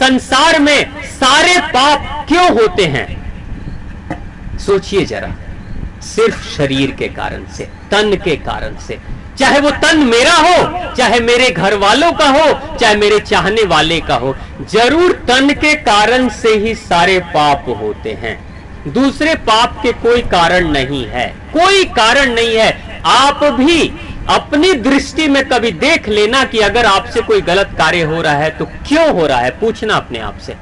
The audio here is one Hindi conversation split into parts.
संसार में सारे पाप क्यों होते हैं? सोचिए जरा, सिर्फ शरीर के कारण से, तन के कारण से। चाहे वो तन मेरा हो, चाहे मेरे घर वालों का हो, चाहे मेरे चाहने वाले का हो, जरूर तन के कारण से ही सारे पाप होते हैं। दूसरे पाप के कोई कारण नहीं है, कोई कारण नहीं है। आप भी अपनी दृष्टि में कभी देख लेना कि अगर आपसे कोई गलत कार्य हो रहा है तो क्यों हो रहा है। पूछना अपने आप से,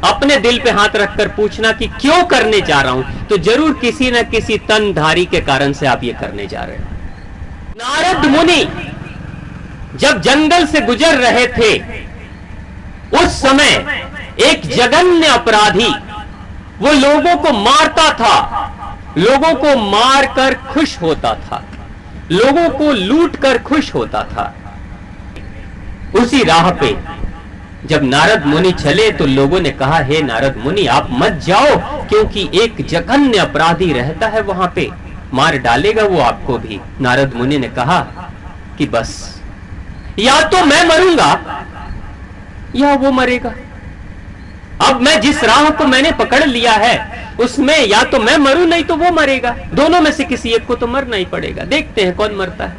अपने दिल पे हाथ रखकर पूछना कि क्यों करने जा रहा हूं, तो जरूर किसी न किसी तनधारी के कारण से आप ये करने जा रहे हो। नारद मुनि जब जंगल से गुजर रहे थे, उस समय एक जघन्य अपराधी वो लोगों को मारता था, लोगों को मारकर खुश होता था, लोगों को लूटकर खुश होता था। उसी राह पे जब नारद मुनि चले तो लोगों ने कहा, हे नारद मुनि आप मत जाओ, क्योंकि एक जघन्य अपराधी रहता है वहां पे, मार डालेगा वो आपको भी। नारद मुनि ने कहा कि बस या तो मैं मरूंगा या वो मरेगा। अब मैं जिस राह को मैंने पकड़ लिया है उसमें या तो मैं मरूं नहीं तो वो मरेगा, दोनों में से किसी एक को तो मरना ही पड़ेगा। देखते हैं कौन मरता है,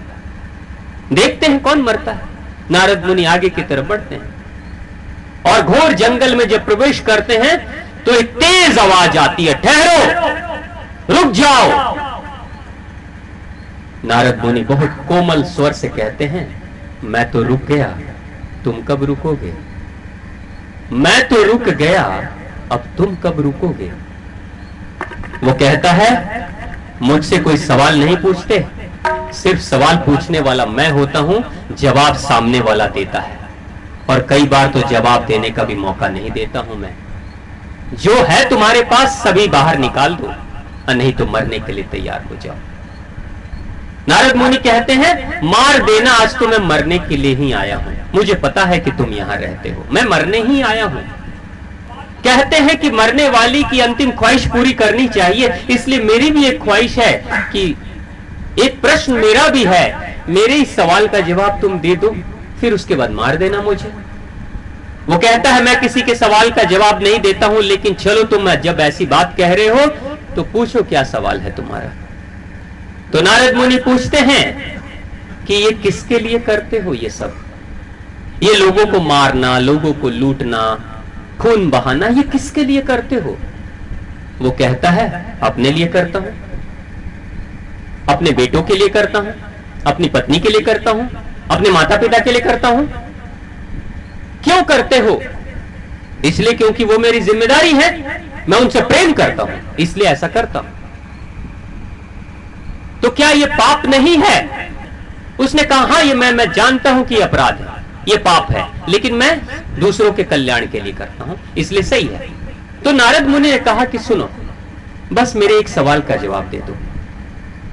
देखते हैं कौन मरता है। नारद मुनि आगे की तरफ बढ़ते हैं और घोर जंगल में जब प्रवेश करते हैं तो एक तेज आवाज आती है, ठहरो, रुक जाओ। नारद मुनि बहुत कोमल स्वर से कहते हैं, मैं तो रुक गया, तुम कब रुकोगे? मैं तो रुक गया, अब तुम कब रुकोगे? वो कहता है, मुझसे कोई सवाल नहीं पूछते, सिर्फ सवाल पूछने वाला मैं होता हूं, जवाब सामने वाला देता है, और कई बार तो जवाब देने का भी मौका नहीं देता हूं मैं। जो है तुम्हारे पास सभी बाहर निकाल दो, और नहीं तो मरने के लिए तैयार हो जाओ। नारद मुनि कहते हैं, मार देना, आज तो मैं मरने के लिए ही आया हूं, मुझे पता है कि तुम यहां रहते हो, मैं मरने ही आया हूं। कहते हैं कि मरने वाली की अंतिम ख्वाहिश पूरी करनी चाहिए, इसलिए मेरी भी एक ख्वाहिश है कि एक प्रश्न मेरा भी है, मेरे इस सवाल का जवाब तुम दे दो, फिर उसके बाद मार देना मुझे। वो कहता है, मैं किसी के सवाल का जवाब नहीं देता हूं, लेकिन चलो तुम जब ऐसी बात कह रहे हो तो पूछो क्या सवाल है तुम्हारा। तो नारद मुनि पूछते हैं कि ये किसके लिए करते हो ये सब, ये लोगों को मारना, लोगों को लूटना, खून बहाना, ये किसके लिए करते हो? वो कहता है, अपने लिए करता हूं, अपने बेटों के लिए करता हूं, अपनी पत्नी के लिए करता हूं, अपने माता पिता के लिए करता हूं। क्यों करते हो? इसलिए क्योंकि वो मेरी जिम्मेदारी है, मैं उनसे प्रेम करता हूं, इसलिए ऐसा करता हूं। तो क्या ये पाप नहीं है? उसने कहा, हां ये मैं जानता हूं कि ये अपराध है, ये पाप है, लेकिन मैं दूसरों के कल्याण के लिए करता हूं, इसलिए सही है। तो नारद मुनि ने कहा कि सुनो, बस मेरे एक सवाल का जवाब दे दो,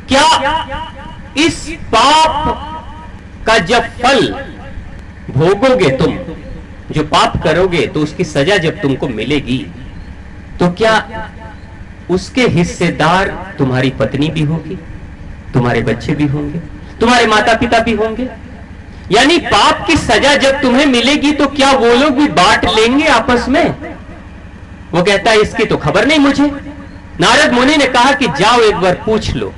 क्या इस पाप का जब फल भोगोगे तुम, जो पाप करोगे तो उसकी सजा जब तुमको मिलेगी, तो क्या उसके हिस्सेदार तुम्हारी पत्नी भी होगी, तुम्हारे बच्चे भी होंगे, तुम्हारे माता पिता भी होंगे? यानी पाप की सजा जब तुम्हें मिलेगी तो क्या वो लोग भी बांट लेंगे आपस में? वो कहता है, इसकी तो खबर नहीं मुझे। नारद मुनि ने कहा कि जाओ एक बार पूछ लो।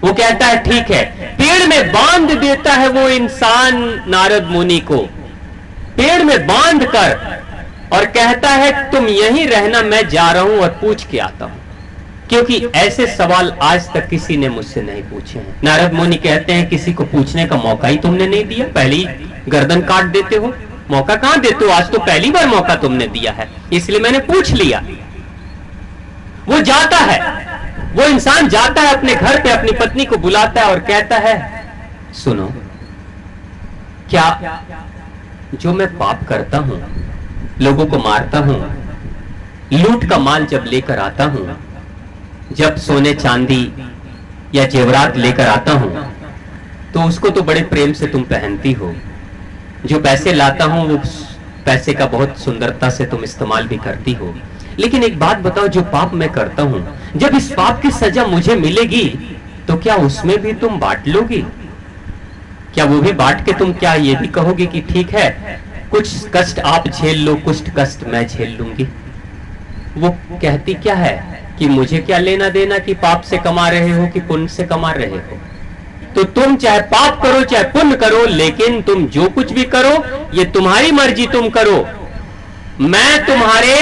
वो कहता है, ठीक है। पेड़ में बांध देता है वो इंसान नारद मुनि को, पेड़ में बांध कर, और कहता है तुम यहीं रहना, मैं जा रहा हूं और पूछ के आता हूं, क्योंकि ऐसे सवाल आज तक किसी ने मुझसे नहीं पूछे हैं। नारद मुनि कहते हैं, किसी को पूछने का मौका ही तुमने नहीं दिया, पहली गर्दन काट देते हो, मौका कहां देते हो? आज तो पहली बार मौका तुमने दिया है, इसलिए मैंने पूछ लिया। वो जाता है, वो इंसान जाता है अपने घर पे, अपनी पत्नी को बुलाता है और कहता है, सुनो, क्या जो मैं पाप करता हूं, लोगों को मारता हूं, लूट का माल जब लेकर आता हूं, जब सोने चांदी या जेवरात लेकर आता हूं, तो उसको तो बड़े प्रेम से तुम पहनती हो, जो पैसे लाता हूं वो पैसे का बहुत सुंदरता से तुम इस्तेमाल भी करती हो, लेकिन एक बात बताओ, जो पाप मैं करता हूं, जब इस पाप की सजा मुझे मिलेगी तो क्या उसमें भी तुम बांट लोगी? क्या वो भी बांट के तुम क्या ये भी कहोगे कि ठीक है, कुछ कष्ट आप झेल लो, कुछ कष्ट मैं झेल लूंगी। वो कहती क्या है कि मुझे क्या लेना देना कि पाप से कमा रहे हो कि पुण्य से कमा रहे हो। तो तुम चाहे पाप करो चाहे पुण्य करो, लेकिन तुम जो कुछ भी करो ये तुम्हारी मर्जी, तुम करो। मैं तुम्हारे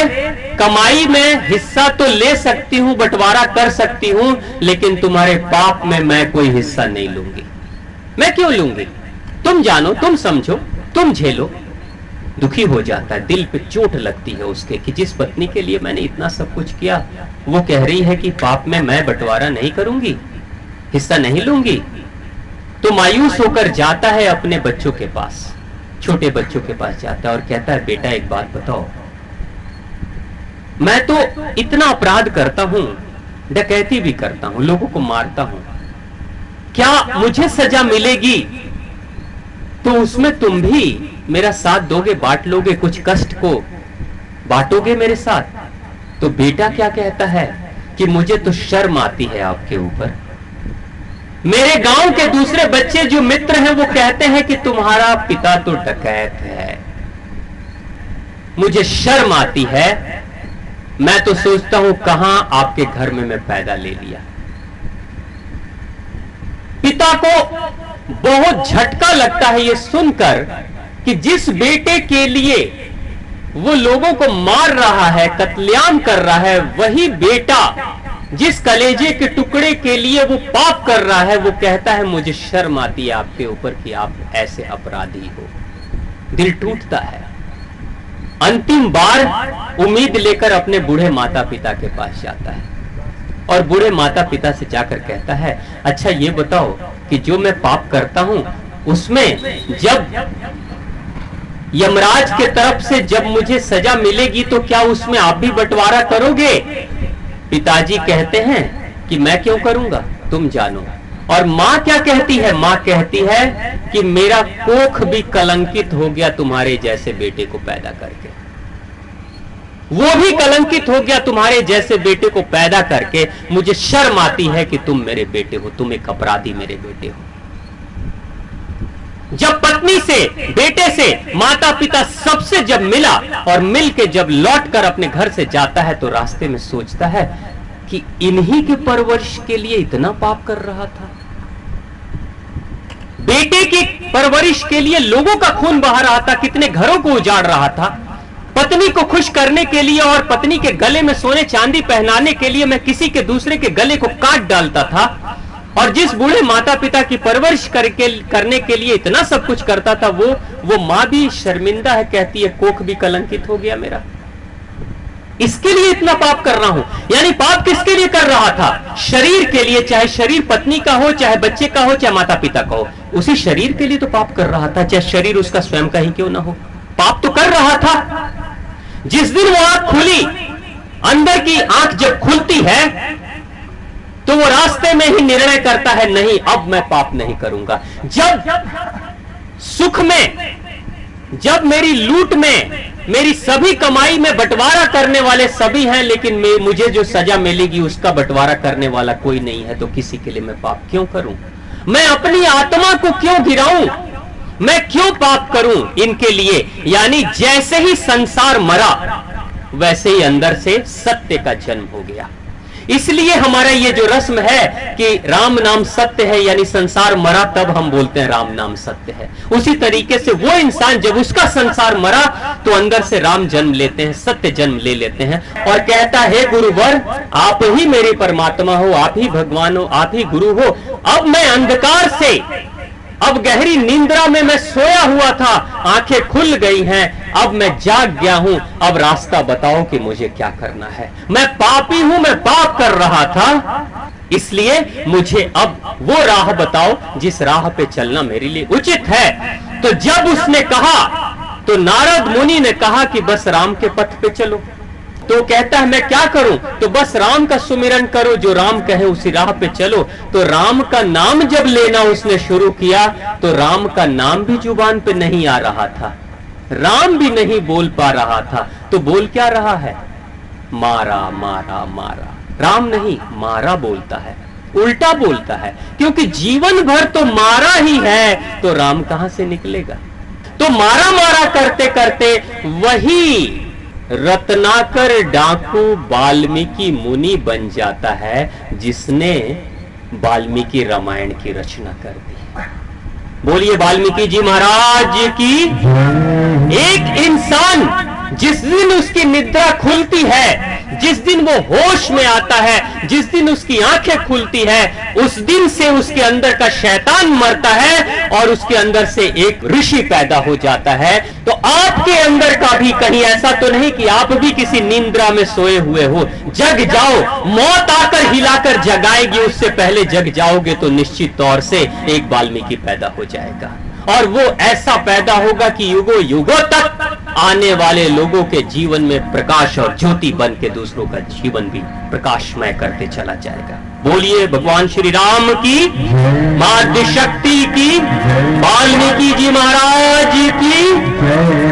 कमाई में हिस्सा तो ले सकती हूं, बंटवारा कर सकती हूं, लेकिन तुम्हारे पाप में मैं कोई हिस्सा नहीं लूंगी। मैं क्यों लूंगी? तुम जानो, तुम समझो, तुम झेलो। दुखी हो जाता है, दिल पे चोट लगती है उसके कि जिस पत्नी के लिए मैंने इतना सब कुछ किया, वो कह रही है कि पाप में मैं बंटवारा नहीं करूंगी, हिस्सा नहीं लूंगी। तो मायूस होकर जाता है अपने बच्चों के पास, छोटे बच्चों के पास जाता है और कहता है, बेटा एक बात बताओ, मैं तो इतना अपराध करता हूं, डकैती भी करता हूं, लोगों को मारता हूं, क्या मुझे सजा मिलेगी तो उसमें तुम भी मेरा साथ दोगे, बांट लोगे, कुछ कष्ट को बांटोगे मेरे साथ? तो बेटा क्या कहता है कि मुझे तो शर्म आती है आपके ऊपर। मेरे गांव के दूसरे बच्चे जो मित्र हैं वो कहते हैं कि तुम्हारा पिता तो डकैत है, मुझे शर्म आती है। मैं तो सोचता हूं कहां आपके घर में मैं पैदा ले लिया। पिता को बहुत झटका लगता है ये सुनकर कि जिस बेटे के लिए वो लोगों को मार रहा है, कत्लेआम कर रहा है, वही बेटा जिस कलेजे के टुकड़े के लिए वो पाप कर रहा है, वो कहता है मुझे शर्म आती है आपके ऊपर कि आप ऐसे अपराधी हो। दिल टूटता है। अंतिम बार उम्मीद लेकर अपने बूढ़े माता पिता के पास जाता है और बूढ़े माता पिता से जाकर कहता है, अच्छा ये बताओ कि जो मैं पाप करता हूं उसमें जब यमराज के तरफ से जब मुझे सजा मिलेगी तो क्या उसमें आप भी बंटवारा करोगे? पिताजी कहते हैं कि मैं क्यों करूंगा, तुम जानो। और मां क्या कहती है? मां कहती है कि मेरा कोख भी कलंकित हो गया तुम्हारे जैसे बेटे को पैदा करके, वो भी कलंकित हो गया तुम्हारे जैसे बेटे को पैदा करके। मुझे शर्म आती है कि तुम मेरे बेटे हो, तुम एक अपराधी मेरे बेटे हो। जब पत्नी से, बेटे से, माता पिता सबसे जब मिला और मिल के जब लौटकर अपने घर से जाता है तो रास्ते में सोचता है कि इन्हीं के परवरिश के लिए इतना पाप कर रहा था। बेटे की परवरिश के लिए लोगों का खून बहा रहा था, कितने घरों को उजाड़ रहा था। पत्नी को खुश करने के लिए और पत्नी के गले में सोने चांदी पहनाने के लिए मैं किसी के दूसरे के गले को काट डालता था। और जिस बूढ़े माता पिता की परवरिश करने के लिए इतना सब कुछ करता था, वो मां भी शर्मिंदा है, कहती है कोख भी कलंकित हो गया मेरा, इसके लिए इतना पाप कर रहा हूं। यानी पाप किसके लिए कर रहा था? शरीर के लिए, चाहे शरीर पत्नी का हो, चाहे बच्चे का हो, चाहे माता पिता का हो, उसी शरीर के लिए तो पाप कर रहा था, चाहे शरीर उसका स्वयं का ही क्यों ना हो, पाप तो कर रहा था। जिस दिन वो आंख खुली, अंदर की आंख जब खुलती है तो वो रास्ते में ही निर्णय करता है, नहीं अब मैं पाप नहीं करूंगा। जब सुख में, जब मेरी लूट में, मेरी सभी कमाई में बंटवारा करने वाले सभी हैं, लेकिन मुझे जो सजा मिलेगी उसका बंटवारा करने वाला कोई नहीं है, तो किसी के लिए मैं पाप क्यों करूं? मैं अपनी आत्मा को क्यों गिराऊं? मैं क्यों पाप करूं इनके लिए? यानी जैसे ही संसार मरा वैसे ही अंदर से सत्य का जन्म हो गया। इसलिए हमारा ये जो रस्म है कि राम नाम सत्य है, यानी संसार मरा तब हम बोलते हैं राम नाम सत्य है। उसी तरीके से वो इंसान जब उसका संसार मरा तो अंदर से राम जन्म लेते हैं, सत्य जन्म ले लेते हैं और कहता है गुरुवर आप ही मेरे परमात्मा हो, आप ही भगवान हो, आप ही गुरु हो। अब मैं अंधकार से, अब गहरी निंद्रा में मैं सोया हुआ था, आंखें खुल गई हैं, अब मैं जाग गया हूं, अब रास्ता बताओ कि मुझे क्या करना है। मैं पापी हूं, मैं पाप कर रहा था, इसलिए मुझे अब वो राह बताओ जिस राह पे चलना मेरे लिए उचित है। तो जब उसने कहा तो नारद मुनि ने कहा कि बस राम के पथ पे चलो। तो कहता है मैं क्या करूं? तो बस राम का सुमिरन करो, जो राम कहे उसी राह पे चलो। तो राम का नाम जब लेना उसने शुरू किया तो राम का नाम भी जुबान पे नहीं आ रहा था, राम भी नहीं बोल पा रहा था। तो बोल क्या रहा है? मारा मारा मारा। राम नहीं, मारा बोलता है, उल्टा बोलता है, क्योंकि जीवन भर तो मारा ही है, तो राम कहां से निकलेगा? तो मारा मारा करते करते वही रत्नाकर डाकू वाल्मीकि मुनि बन जाता है, जिसने वाल्मीकि रामायण की रचना कर दी। बोलिए वाल्मीकि जी महाराज की। एक इंसान जिस दिन उसकी निद्रा खुलती है, जिस दिन वो होश में आता है, जिस दिन उसकी आंखें खुलती है, उस दिन से उसके अंदर का शैतान मरता है और उसके अंदर से एक ऋषि पैदा हो जाता है। तो आपके अंदर का भी कहीं ऐसा तो नहीं कि आप भी किसी निंद्रा में सोए हुए हो? जग जाओ, मौत आकर हिलाकर जगाएगी, उससे पहले जग जाओगे तो निश्चित तौर से एक वाल्मीकि पैदा हो जाएगा। और वो ऐसा पैदा होगा कि युगों युगों तक आने वाले लोगों के जीवन में प्रकाश और ज्योति बन के दूसरों का जीवन भी प्रकाशमय करते चला जाएगा। बोलिए भगवान श्री राम की, माँ शक्ति की, वाल्मीकि जी महाराज की।